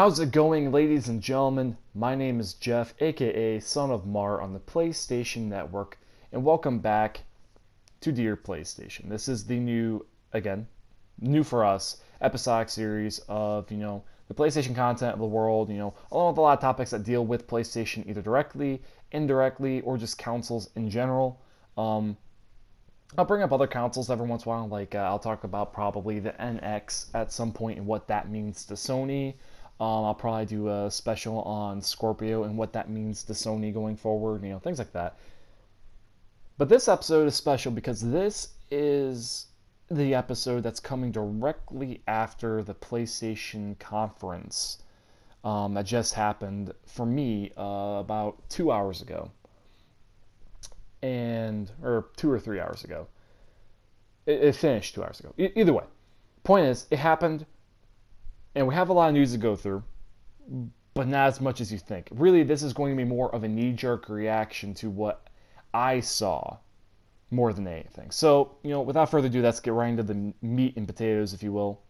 How's it going, ladies and gentlemen? My name is Jeff, aka Son of Mar on the PlayStation Network, and welcome back to Dear PlayStation. This is the new for us, episodic series of, the PlayStation content of the world, along with a lot of topics that deal with PlayStation either directly, indirectly, or just consoles in general. I'll bring up other consoles every once in a while, like I'll talk about probably the NX at some point and what that means to Sony. I'll probably do a special on Scorpio and what that means to Sony going forward, things like that. But this episode is special because this is the episode that's coming directly after the PlayStation conference that just happened for me about 2 hours ago. Or 2 or 3 hours ago. It finished 2 hours ago. Either way, point is, it happened, and we have a lot of news to go through, but not as much as you think. Really, this is going to be more of a knee-jerk reaction to what I saw more than anything. So, without further ado, let's get right into the meat and potatoes, if you will.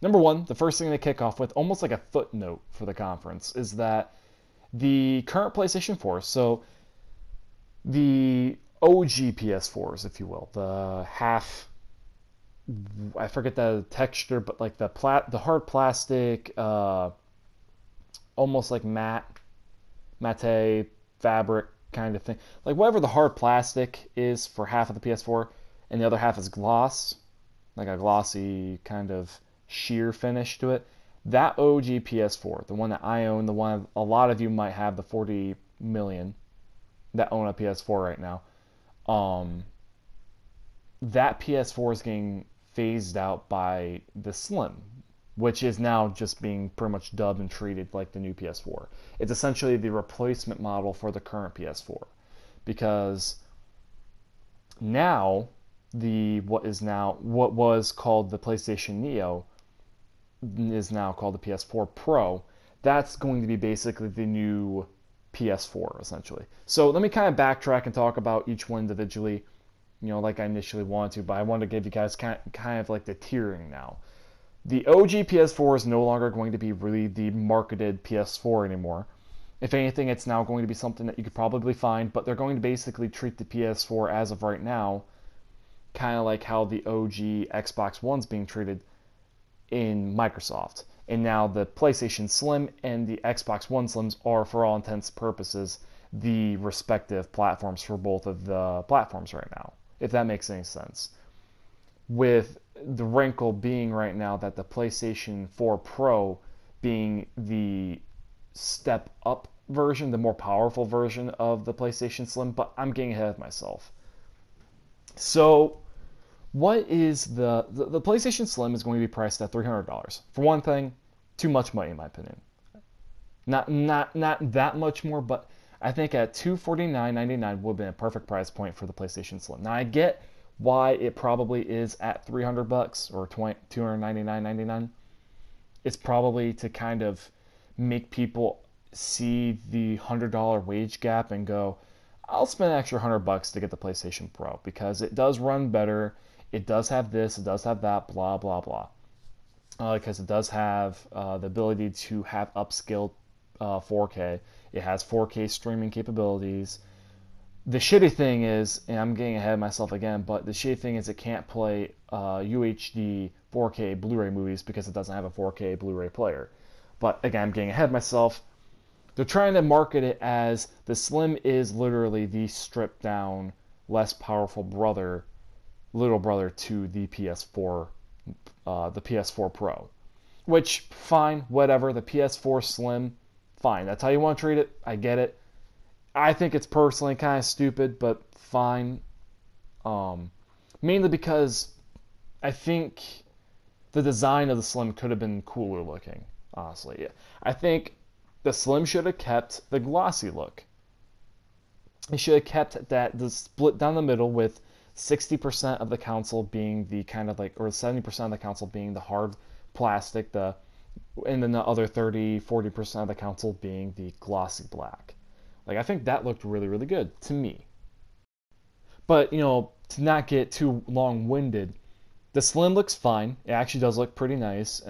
Number one, the first thing to kick off with, almost like a footnote for the conference, is that the current PlayStation 4, so the OG PS4s, if you will, the half, I forget the texture, but like the hard plastic, almost like matte fabric kind of thing, like whatever the hard plastic is for half of the PS4, and the other half is gloss, like a glossy kind of sheer finish to it. That OG PS4, the one that I own, the one a lot of you might have, the 40 million that own a PS4 right now, that PS4 is getting phased out by the Slim, which is now just being pretty much dubbed and treated like the new PS4. It's essentially the replacement model for the current PS4, because now what was called the PlayStation Neo is now called the PS4 Pro. That's going to be basically the new PS4, essentially. So let me kind of backtrack and talk about each one individually, like I initially wanted to, but I wanted to give you guys kind of like the tiering now. The OG PS4 is no longer going to be really the marketed PS4 anymore. If anything, it's now going to be something that you could probably find, but they're going to basically treat the PS4 as of right now kind of like how the OG Xbox One's being treated in Microsoft. And now the PlayStation Slim and the Xbox One Slims are, for all intents and purposes, the respective platforms for both of the platforms right now, if that makes any sense. With the wrinkle being right now that the PlayStation 4 Pro being the step up version, the more powerful version of the PlayStation Slim, but I'm getting ahead of myself. So, what is the PlayStation Slim is going to be priced at $300. For one thing, too much money in my opinion. Not that much more, but I think at $249.99 would have been a perfect price point for the PlayStation Slim. Now I get why it probably is at $300 or $299.99. It's probably to kind of make people see the $100 wage gap and go, I'll spend an extra $100 to get the PlayStation Pro because it does run better. It does have this, it does have that, blah, blah, blah. Because it does have the ability to have upscaled 4K. It has 4K streaming capabilities. The shitty thing is, and I'm getting ahead of myself again, but the shitty thing is it can't play UHD 4K Blu-ray movies because it doesn't have a 4K Blu-ray player. But again, I'm getting ahead of myself. They're trying to market it as the Slim is literally the stripped down, less powerful little brother to the PS4, the PS4 Pro, which fine, whatever. The PS4 Slim, fine. That's how you want to treat it. I get it. I think it's personally kind of stupid, but fine. Mainly because I think the design of the Slim could have been cooler looking. Honestly, yeah. I think the Slim should have kept the glossy look. It should have kept the split down the middle with 60% of the console being the kind of like, or 70% of the console being the hard plastic, and then the other 30-40% of the console being the glossy black. Like, I think that looked really, really good to me. But, to not get too long-winded, the Slim looks fine. It actually does look pretty nice.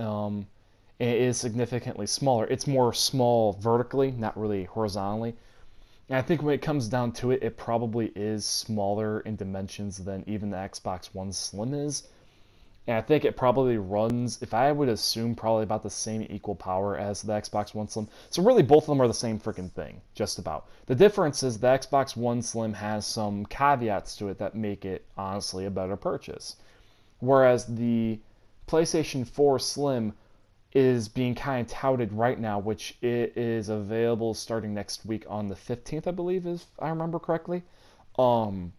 and it is significantly smaller. It's more small vertically, not really horizontally. And I think when it comes down to it, it probably is smaller in dimensions than even the Xbox One Slim is. And I think it probably runs, if I would assume, probably about the same equal power as the Xbox One Slim. So really both of them are the same freaking thing, just about. The difference is the Xbox One Slim has some caveats to it that make it, honestly, a better purchase. Whereas the PlayStation 4 Slim is being kind of touted right now, which it is available starting next week on the 15th, I believe, if I remember correctly. Um,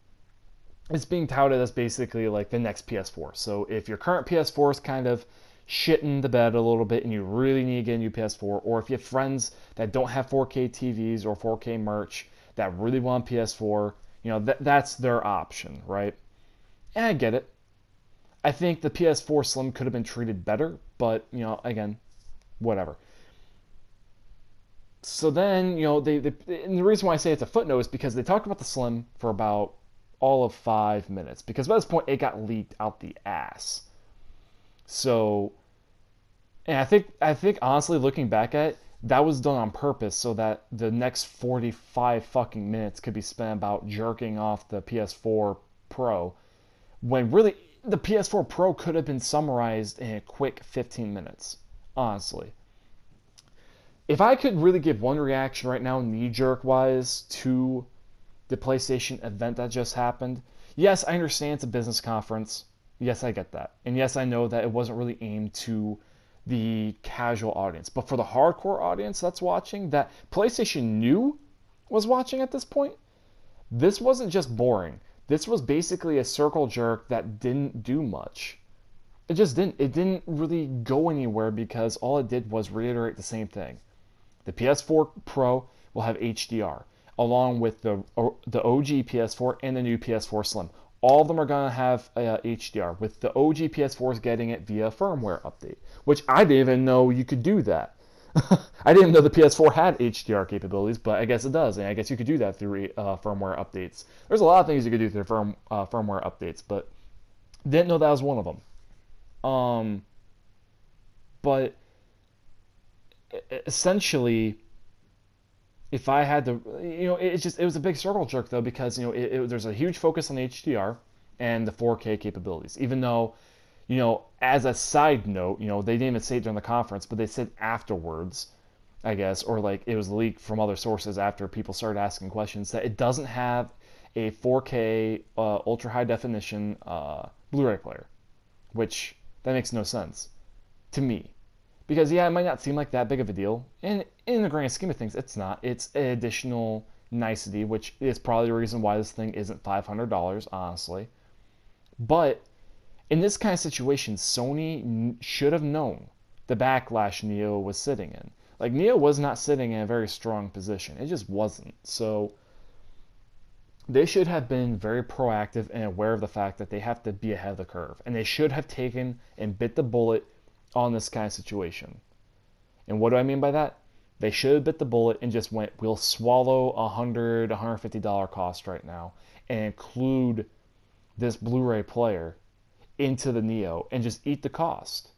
it's being touted as basically like the next PS4. So if your current PS4 is kind of shitting the bed a little bit and you really need to get a new PS4, or if you have friends that don't have 4K TVs or 4K merch that really want PS4, that's their option, right? And I get it. I think the PS4 Slim could have been treated better, but again, whatever. So then, and the reason why I say it's a footnote is because they talked about the Slim for about all of 5 minutes, because by this point it got leaked out the ass. So, and I think honestly, looking back at it, that was done on purpose so that the next 45 fucking minutes could be spent about jerking off the PS4 Pro, when really the PS4 Pro could have been summarized in a quick 15 minutes, honestly. If I could really give one reaction right now, knee-jerk wise, to the PlayStation event that just happened, yes, I understand it's a business conference. Yes, I get that. And yes, I know that it wasn't really aimed to the casual audience. But for the hardcore audience that's watching, that PlayStation knew was watching at this point, this wasn't just boring. This was basically a circle jerk that didn't do much. It just didn't. It didn't really go anywhere because all it did was reiterate the same thing. The PS4 Pro will have HDR, along with the OG PS4 and the new PS4 Slim. All of them are going to have HDR, with the OG PS4s getting it via firmware update, which I didn't even know you could do that. I didn't know the PS4 had HDR capabilities, but I guess it does, and I guess you could do that through firmware updates. There's a lot of things you could do through firmware updates, but didn't know that was one of them. But essentially, if I had to, it was a big circle jerk though, because there's a huge focus on HDR and the 4K capabilities, even though. As a side note, they didn't even say it during the conference, but they said afterwards, I guess, or like it was leaked from other sources after people started asking questions, that it doesn't have a 4K ultra high definition Blu-ray player, which that makes no sense to me. Because it might not seem like that big of a deal, and in the grand scheme of things, it's not. It's an additional nicety, which is probably the reason why this thing isn't $500, honestly. But in this kind of situation, Sony should have known the backlash Neo was sitting in. Like, Neo was not sitting in a very strong position. It just wasn't. So they should have been very proactive and aware of the fact that they have to be ahead of the curve. And they should have taken and bit the bullet on this kind of situation. And what do I mean by that? They should have bit the bullet and just went, we'll swallow $100, $150 cost right now and include this Blu-ray player into the Neo and just eat the cost,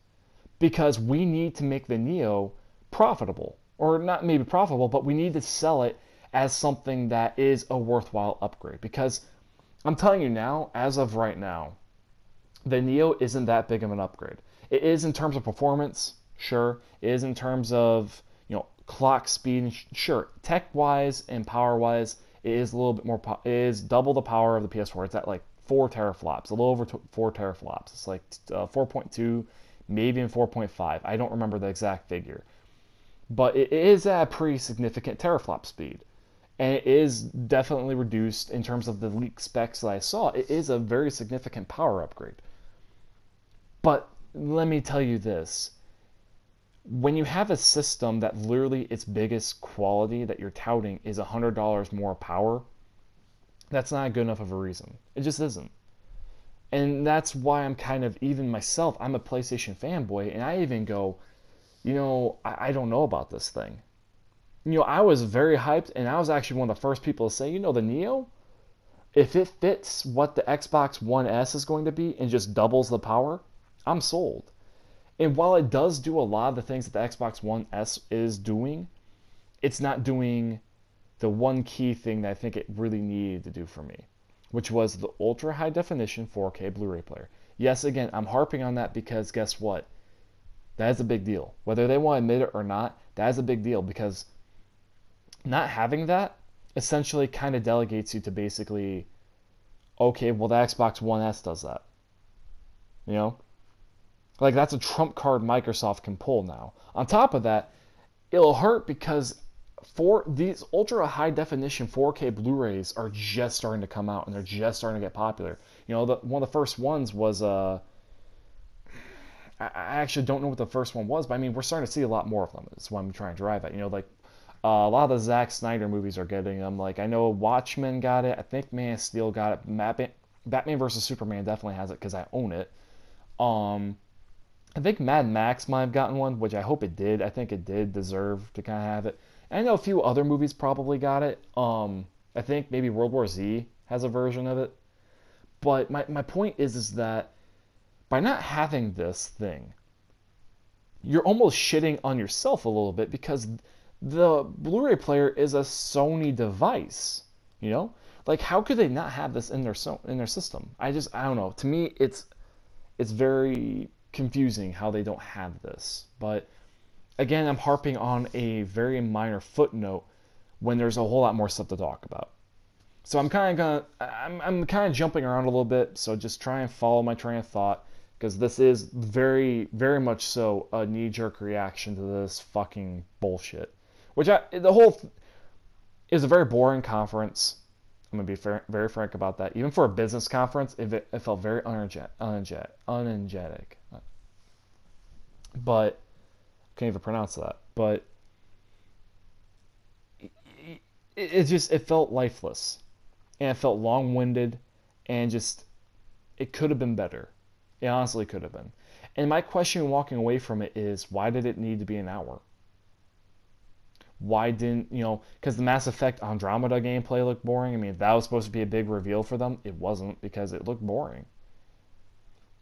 because we need to make the Neo profitable, or not maybe profitable, but we need to sell it as something that is a worthwhile upgrade. Because I'm telling you now, as of right now, the Neo isn't that big of an upgrade. It is in terms of performance, sure. It is in terms of clock speed, sure. Tech wise and power wise, it is a little bit more. It is double the power of the PS4. It's at like 4 teraflops, a little over 4 teraflops. It's like 4.2, maybe in 4.5. I don't remember the exact figure. But it is at a pretty significant teraflop speed. And it is definitely reduced in terms of the leaked specs that I saw. It is a very significant power upgrade. But let me tell you this. When you have a system that literally its biggest quality that you're touting is $100 more power, that's not good enough of a reason. It just isn't. And that's why I'm kind of, even myself, I'm a PlayStation fanboy, and I even go, I don't know about this thing. I was very hyped, and I was actually one of the first people to say, the Neo, if it fits what the Xbox One S is going to be and just doubles the power, I'm sold. And while it does do a lot of the things that the Xbox One S is doing, it's not doing the one key thing that I think it really needed to do for me, which was the ultra high definition 4K Blu-ray player. Yes, again, I'm harping on that because guess what? That is a big deal. Whether they want to admit it or not, that is a big deal because not having that essentially kind of delegates you to basically, okay, well, the Xbox One S does that. You know? Like, that's a trump card Microsoft can pull now. On top of that, it'll hurt because for these ultra high definition 4K Blu-rays are just starting to come out and they're just starting to get popular. You know, one of the first ones was I actually don't know what the first one was, but I mean we're starting to see a lot more of them. That's what I'm trying to drive at. You know, like a lot of the Zack Snyder movies are getting them. Like I know Watchmen got it. I think Man of Steel got it. Batman versus Superman definitely has it because I own it. I think Mad Max might have gotten one, which I hope it did. I think it did deserve to kind of have it. And I know a few other movies probably got it. I think maybe World War Z has a version of it. But my point is that by not having this thing, you're almost shitting on yourself a little bit because the Blu-ray player is a Sony device. You know, like how could they not have this in their system? I don't know. To me, it's very confusing how they don't have this. But again, I'm harping on a very minor footnote when there's a whole lot more stuff to talk about. So I'm kind of jumping around a little bit. So just try and follow my train of thought because this is very, very much so a knee-jerk reaction to this fucking bullshit. It was a very boring conference. I'm gonna be very frank about that. Even for a business conference, it felt very unenergetic. But can't even pronounce that. But it felt lifeless, and it felt long-winded, and just it could have been better. It honestly could have been. And my question walking away from it is, why did it need to be an hour? Why didn't, because the Mass Effect Andromeda gameplay looked boring. I mean, if that was supposed to be a big reveal for them, it wasn't because it looked boring.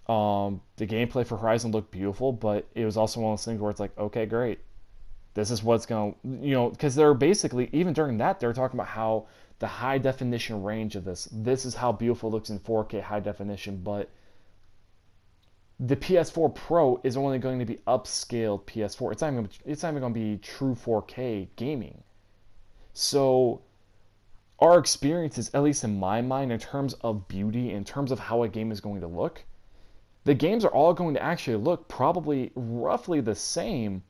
The gameplay for Horizon looked beautiful, but it was also one of those things where it's like, okay, great. This is what's going to, because they're basically, even during that, they're talking about how the high definition range of this is how beautiful it looks in 4K high definition, but the PS4 Pro is only going to be upscaled PS4. It's not even going to be true 4K gaming. So our experiences, at least in my mind, in terms of beauty, in terms of how a game is going to look, the games are all going to actually look probably roughly the same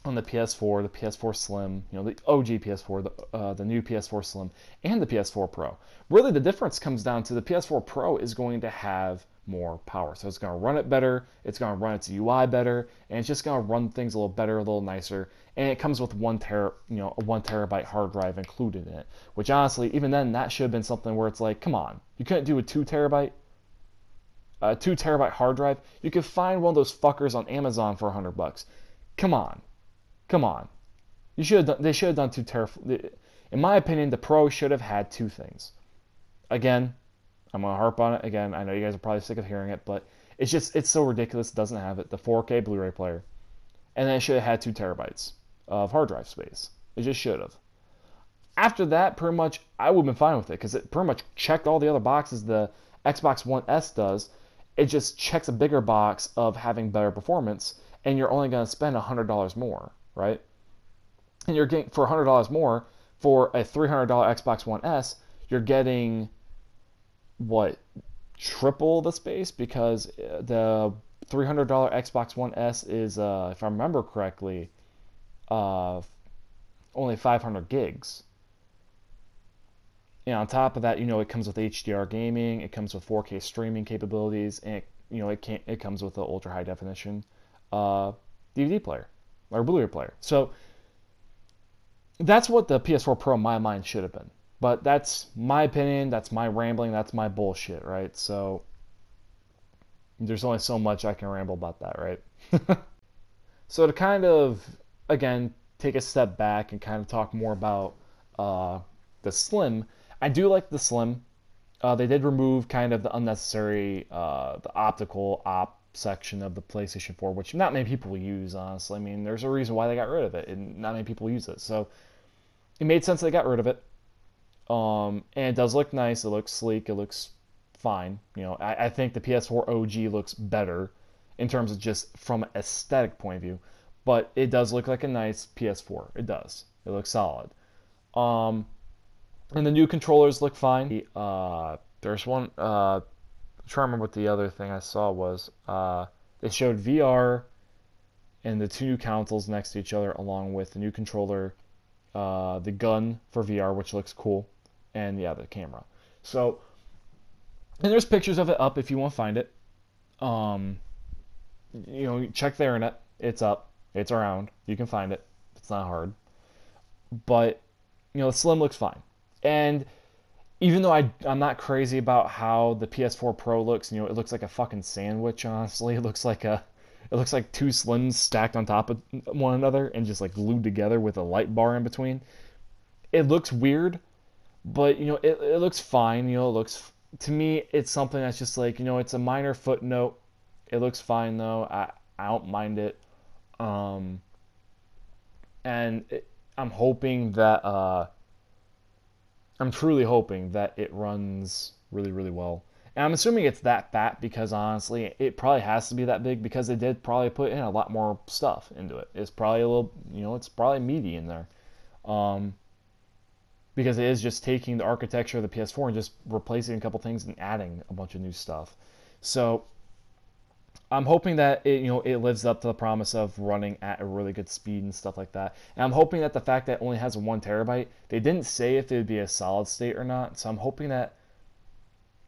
on the PS4, the PS4 Slim, the OG PS4, the new PS4 Slim, and the PS4 Pro. Really, the difference comes down to the PS4 Pro is going to have more power. So it's going to run it better, it's going to run its UI better, and it's just going to run things a little better, a little nicer. And it comes with a 1 terabyte hard drive included in it. Which honestly, even then, that should have been something where it's like, come on, you couldn't do a 2 terabyte hard drive. You could find one of those fuckers on Amazon for $100. Come on. They should have done 2 terabytes. In my opinion, the Pro should have had two things. Again, I'm going to harp on it again. I know you guys are probably sick of hearing it, but it's so ridiculous it doesn't have it. The 4K Blu-ray player. And then it should have had 2 terabytes of hard drive space. It just should have. After that, pretty much, I would have been fine with it because it pretty much checked all the other boxes the Xbox One S does. It just checks a bigger box of having better performance, and you're only going to spend $100 more, right? And you're getting, for $100 more, for a $300 Xbox One S, you're getting triple the space because the $300 Xbox One S is, if I remember correctly, only 500 gigs. And on top of that, it comes with HDR gaming, it comes with 4K streaming capabilities, and it comes with the ultra high definition DVD player or Blu-ray player. So that's what the PS4 Pro in my mind should have been. But that's my opinion, that's my rambling, that's my bullshit, right? So there's only so much I can ramble about that, right? So to kind of, again, take a step back and kind of talk more about the Slim, I do like the Slim. They did remove kind of the unnecessary, the optical section of the PlayStation 4, which not many people use, honestly. I mean, there's a reason why they got rid of it, and not many people use it. So it made sense they got rid of it. And it does look nice. It looks sleek. It looks fine. I think the PS4 OG looks better in terms of just from an aesthetic point of view. But it does look like a nice PS4. It does. It looks solid. And the new controllers look fine. There's one. I'm trying to remember what the other thing I saw was. They showed VR and the two new consoles next to each other, along with the new controller, the gun for VR, which looks cool, and the camera. So, and there's pictures of it up if you want to find it. Check the internet. It's up. It's around. You can find it. It's not hard. But the Slim looks fine. And even though I'm not crazy about how the PS4 Pro looks, it looks like a fucking sandwich, honestly. It looks like two Slims stacked on top of one another and just like glued together with a light bar in between. It looks weird, but it looks fine. To me, it's something that's just like, it's a minor footnote. It looks fine though. I don't mind it. I'm hoping that I'm truly hoping that it runs really, really well. And I'm assuming it's that fat because honestly, it probably has to be that big because they did probably put in a lot more stuff into it. It's probably a little, it's probably meaty in there. Because it is just taking the architecture of the PS4 and just replacing a couple things and adding a bunch of new stuff. So I'm hoping that it lives up to the promise of running at a really good speed and stuff like that. And I'm hoping that the fact that it only has 1 terabyte, they didn't say if it would be a solid state or not. So I'm hoping that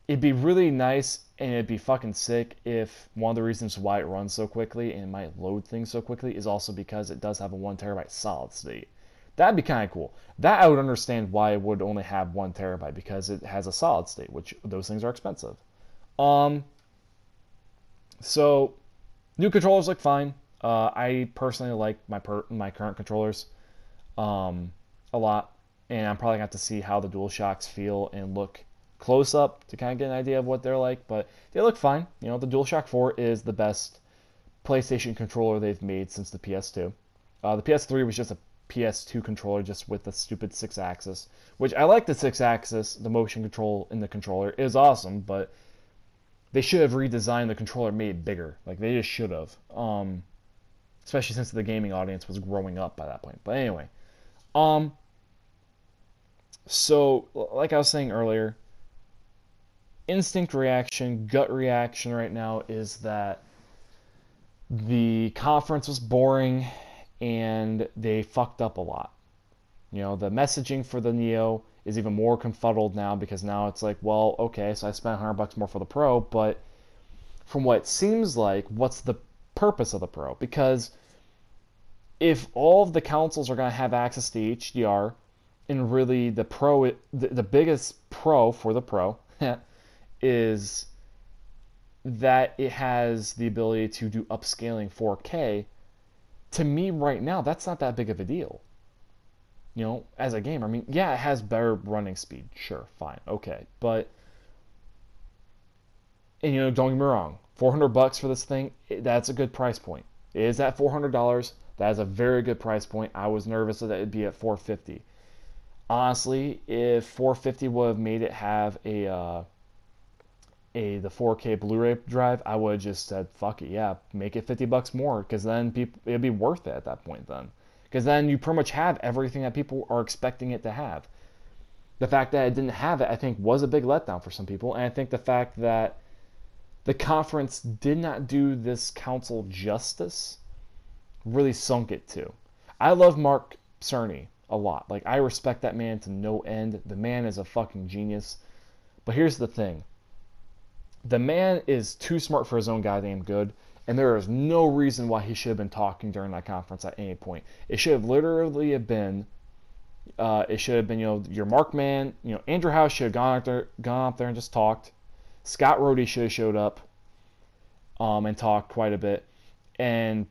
it'd be really nice and it'd be fucking sick if one of the reasons why it runs so quickly and it might load things so quickly is also because it does have a 1 terabyte solid state. That'd be kind of cool. That I would understand why it would only have 1 terabyte because it has a solid state, which those things are expensive. So, new controllers look fine. I personally like my current controllers a lot, and I'm probably going to have to see how the DualShocks feel and look close up to kind of get an idea of what they're like, but they look fine. The DualShock 4 is the best PlayStation controller they've made since the PS2. The PS3 was just a PS2 controller just with the stupid 6-axis, which I like the 6-axis, the motion control in the controller is awesome, but they should have redesigned the controller, made it bigger. Like, they just should have. Especially since the gaming audience was growing up by that point. But anyway. So, like I was saying earlier, instinct reaction, gut reaction right now is that the conference was boring and they fucked up a lot. The messaging for the Neo is even more confuddled now because now it's like, well, okay, so I spent $100 more for the Pro, but from what it seems like, what's the purpose of the Pro? Because if all of the consoles are going to have access to HDR, and really the Pro, the biggest pro for the Pro is that it has the ability to do upscaling 4K. To me right now, that's not that big of a deal. As a gamer, I mean, yeah, it has better running speed. Sure, fine, okay. But, and don't get me wrong, $400 for this thing, that's a good price point. It is at $400. That is a very good price point. I was nervous that it'd be at $450. Honestly, if $450 would have made it have the 4K Blu-ray drive, I would have just said, fuck it, yeah, make it $50 more, because then it'd be worth it at that point then. Because then you pretty much have everything that people are expecting it to have. The fact that it didn't have it, I think, was a big letdown for some people. And I think the fact that the conference did not do this console justice really sunk it too. I love Mark Cerny a lot. Like, I respect that man to no end. The man is a fucking genius. But here's the thing. The man is too smart for his own goddamn good. And there is no reason why he should have been talking during that conference at any point. It should have literally have been, your Mark man, Andrew House should have gone up there and just talked. Scott Rhodey should have showed up, and talked quite a bit. And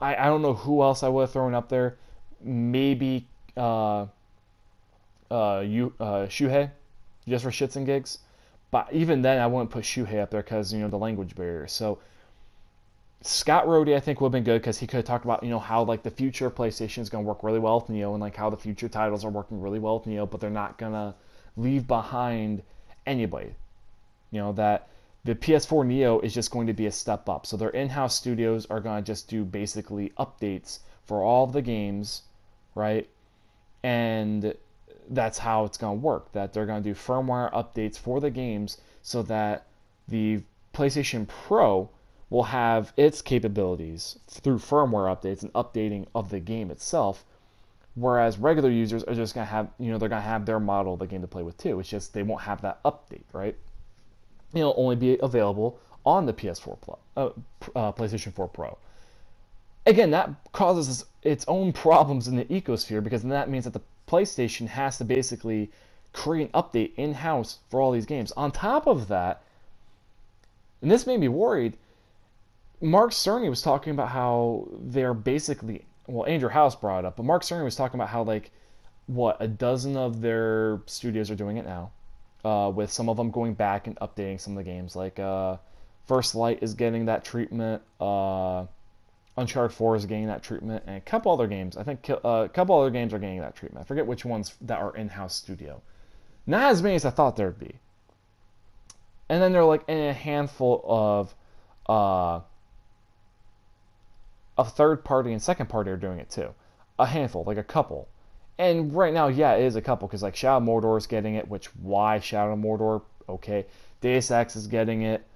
I don't know who else I would have thrown up there. Maybe, Shooooowwwww, just for shits and gigs. But even then, I wouldn't put Shuhei up there because, the language barrier. So Scott Rhodey, I think, would have been good because he could have talked about, how like the future of PlayStation is going to work really well with Neo, and like how the future titles are working really well with Neo, but they're not going to leave behind anybody. That the PS4 Neo is just going to be a step up. So their in-house studios are going to just do basically updates for all of the games, right? And that's how it's going to work. That they're going to do firmware updates for the games so that the PlayStation Pro will have its capabilities through firmware updates and updating of the game itself, whereas regular users are just going to have, they're going to have their model of the game to play with too. It's just they won't have that update, right? It'll only be available on the PS4 PlayStation 4 Pro. Again, that causes its own problems in the ecosphere because then that means that the PlayStation has to basically create an update in-house for all these games. On top of that, and this made me worried, Mark Cerny was talking about how they're basically, well, Andrew House brought it up, but Mark Cerny was talking about how, like, a dozen of their studios are doing it now, with some of them going back and updating some of the games. Like, First Light is getting that treatment, Uncharted 4 is getting that treatment, and a couple other games. I think a couple other games are getting that treatment. I forget which ones that are in-house studio. Not as many as I thought there'd be. And then there are like a handful of third party and second party are doing it too. A handful, like a couple. And right now, yeah, it is a couple because like Shadow of Mordor is getting it. Which why Shadow of Mordor? Okay, Deus Ex is getting it.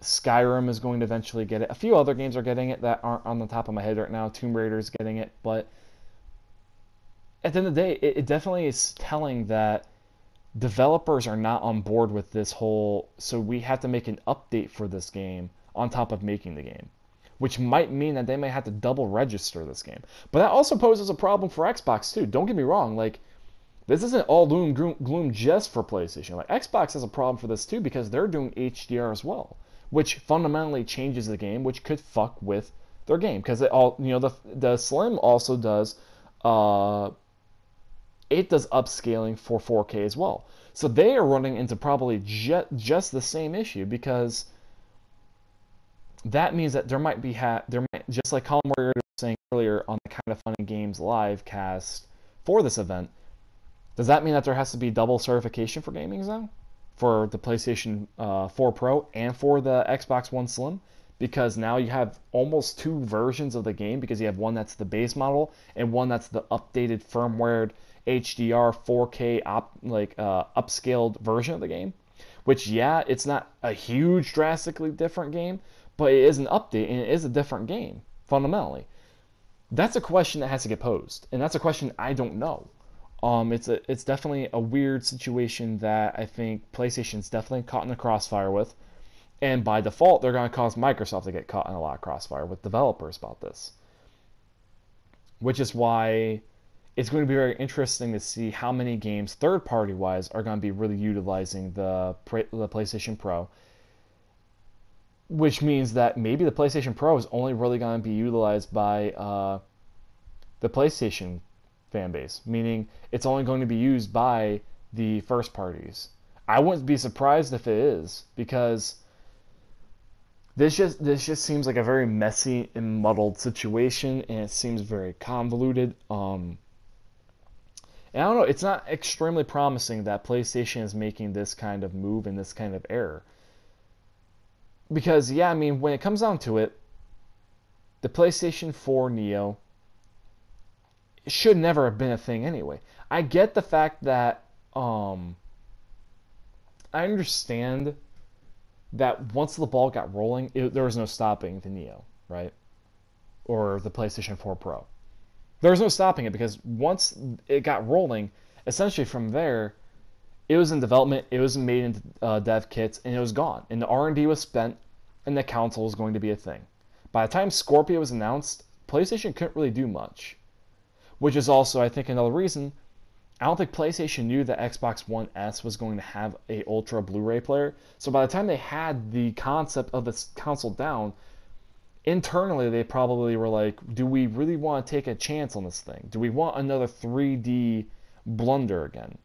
Skyrim is going to eventually get it. A few other games are getting it that aren't on the top of my head right now. Tomb Raider is getting it, but at the end of the day, it definitely is telling that developers are not on board with this whole, so we have to make an update for this game on top of making the game, which might mean that they may have to double register this game. But that also poses a problem for Xbox too. Don't get me wrong, like this isn't all doom gloom just for PlayStation. Like Xbox has a problem for this too because they're doing HDR as well, which fundamentally changes the game, which could fuck with their game because it all, the Slim also does it does upscaling for 4K as well. So they are running into probably just the same issue because that means that there might be just like Colin Warrior was saying earlier on the Kind of Funny Games live cast for this event. Does that mean that there has to be double certification for gaming now? For the PlayStation 4 Pro and for the Xbox One Slim? Because now you have almost two versions of the game because you have one that's the base model and one that's the updated firmware HDR 4K upscaled version of the game. Which, yeah, it's not a huge drastically different game, but it is an update and it is a different game fundamentally. That's a question that has to get posed, and that's a question I don't know. It's definitely a weird situation that I think PlayStation's definitely caught in the crossfire with, and by default they're going to cause Microsoft to get caught in a lot of crossfire with developers about this. Which is why it's going to be very interesting to see how many games, third-party wise, are going to be really utilizing the PlayStation Pro. Which means that maybe the PlayStation Pro is only really going to be utilized by the PlayStation fan base, meaning it's only going to be used by the first parties. I wouldn't be surprised if it is, because this just seems like a very messy and muddled situation, and it seems very convoluted. And I don't know, it's not extremely promising that PlayStation is making this kind of move and this kind of error. Because, yeah, I mean, when it comes down to it, the PlayStation 4 Neo should never have been a thing anyway. I get the fact that, I understand that once the ball got rolling, there was no stopping the Neo, right? Or the PlayStation 4 Pro. There was no stopping it because once it got rolling, essentially from there, it was in development, it was made into dev kits, and it was gone. And the R&D was spent, and the console was going to be a thing. By the time Scorpio was announced, PlayStation couldn't really do much. Which is also, I think, another reason. I don't think PlayStation knew that Xbox One S was going to have a Ultra Blu-ray player. So by the time they had the concept of this console down, internally they probably were like, do we really want to take a chance on this thing? Do we want another 3D blunder again?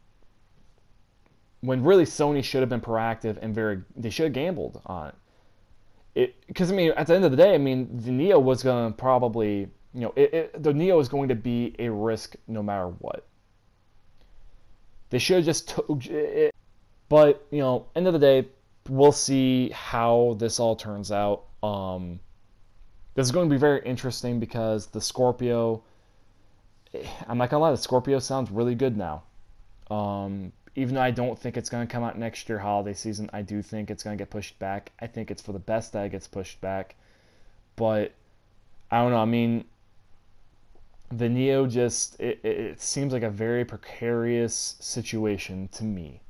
when really Sony should have been proactive and they should have gambled on it. Because I mean, at the end of the day, I mean, the Neo was going to probably, the Neo is going to be a risk no matter what. They should have just took it. But, end of the day, we'll see how this all turns out. This is going to be very interesting because the Scorpio, I'm not going to lie, the Scorpio sounds really good now. Even though I don't think it's going to come out next year holiday season, I do think it's going to get pushed back. I think it's for the best that it gets pushed back. But, I don't know, I mean, the Neo just, it seems like a very precarious situation to me,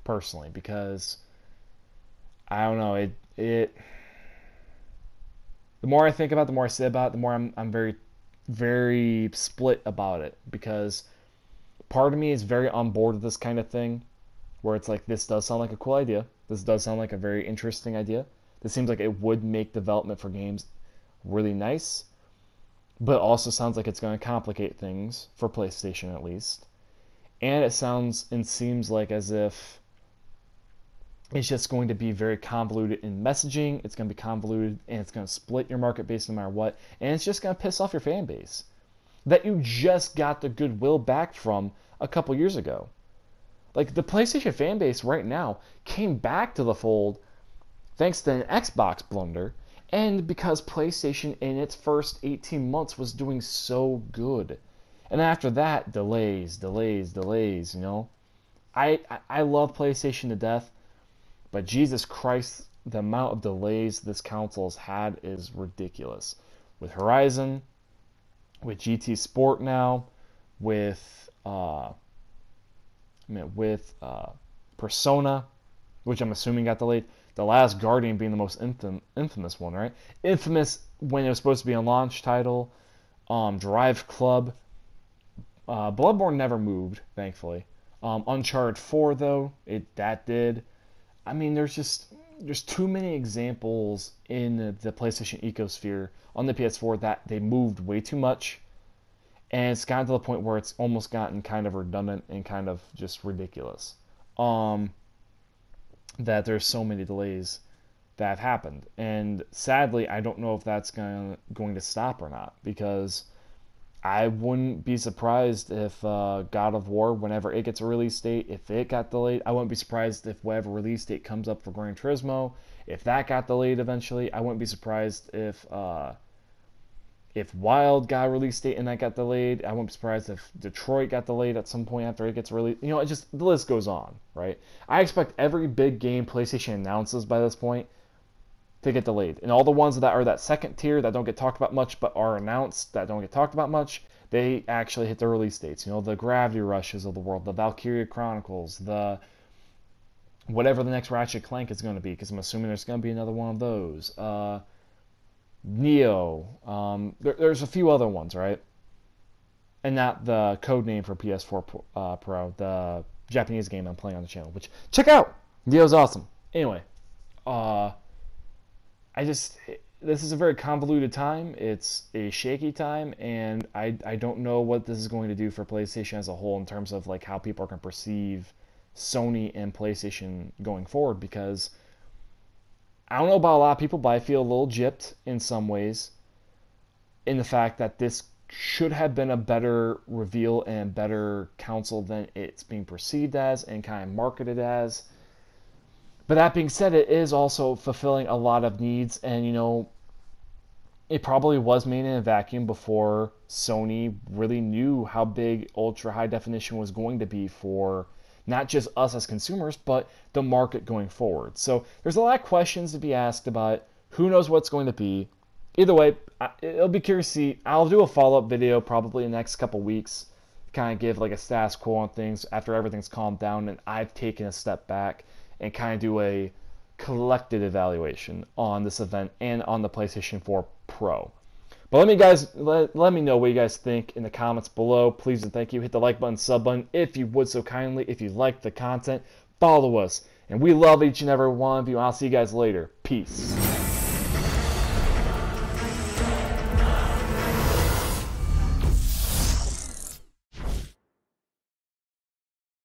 personally, because, I don't know, the more I think about it, the more I say about it, the more I'm very, very split about it, because part of me is very on board with this kind of thing, where it's like, this does sound like a cool idea. This does sound like a very interesting idea. This seems like it would make development for games really nice, but also sounds like it's going to complicate things, for PlayStation at least. And it sounds and seems like as if it's just going to be very convoluted in messaging. It's going to be convoluted, and it's going to split your market base no matter what. And it's just going to piss off your fan base that you just got the goodwill back from a couple years ago. Like, the PlayStation fan base right now came back to the fold thanks to an Xbox blunder, and because PlayStation in its first 18 months was doing so good. And after that, delays. I love PlayStation to death, but Jesus Christ, the amount of delays this console's had is ridiculous. With Horizon, with GT Sport now, with Persona, which I'm assuming got delayed. The Last Guardian being the most infamous one, right? Infamous when it was supposed to be a launch title. Drive Club. Bloodborne never moved, thankfully. Uncharted 4, though, that did. I mean, there's too many examples in the PlayStation ecosphere on the PS4 that they moved way too much, and it's gotten to the point where it's almost gotten kind of redundant and kind of just ridiculous. That there's so many delays that have happened, and sadly, I don't know if that's going to stop or not, because I wouldn't be surprised if God of War, whenever it gets a release date, if it got delayed. I wouldn't be surprised if whatever release date comes up for Gran Turismo, if that got delayed eventually. I wouldn't be surprised if Wild got a release date and that got delayed. I wouldn't be surprised if Detroit got delayed at some point after it gets released. It just, the list goes on, right? I expect every big game PlayStation announces by this point to get delayed. And all the ones that are that second tier that don't get talked about much but are announced that don't get talked about much, they actually hit the release dates. The Gravity Rushes of the world, the Valkyria Chronicles, the whatever the next Ratchet Clank is going to be, because I'm assuming there's going to be another one of those. Neo. There's a few other ones, right? And not the code name for PS4 Pro, the Japanese game I'm playing on the channel, which, check out! Neo's awesome. Anyway, this is a very convoluted time. It's a shaky time, and I don't know what this is going to do for PlayStation as a whole in terms of like how people are going to perceive Sony and PlayStation going forward, because I don't know about a lot of people, but I feel a little gypped in some ways in the fact that this should have been a better reveal and better console than it's being perceived as and kind of marketed as. But that being said, it is also fulfilling a lot of needs, and it probably was made in a vacuum before Sony really knew how big ultra high definition was going to be for not just us as consumers, but the market going forward. So there's a lot of questions to be asked about it. Who knows what's going to be. Either way, it'll be curious to see. I'll do a follow-up video probably in the next couple weeks, kind of give like a status quo on things after everything's calmed down and I've taken a step back, and kind of do a collected evaluation on this event and on the PlayStation 4 Pro. But let me know what you guys think in the comments below. Please and thank you. Hit the like button, sub button if you would so kindly. If you like the content, follow us. And we love each and every one of you. I'll see you guys later. Peace.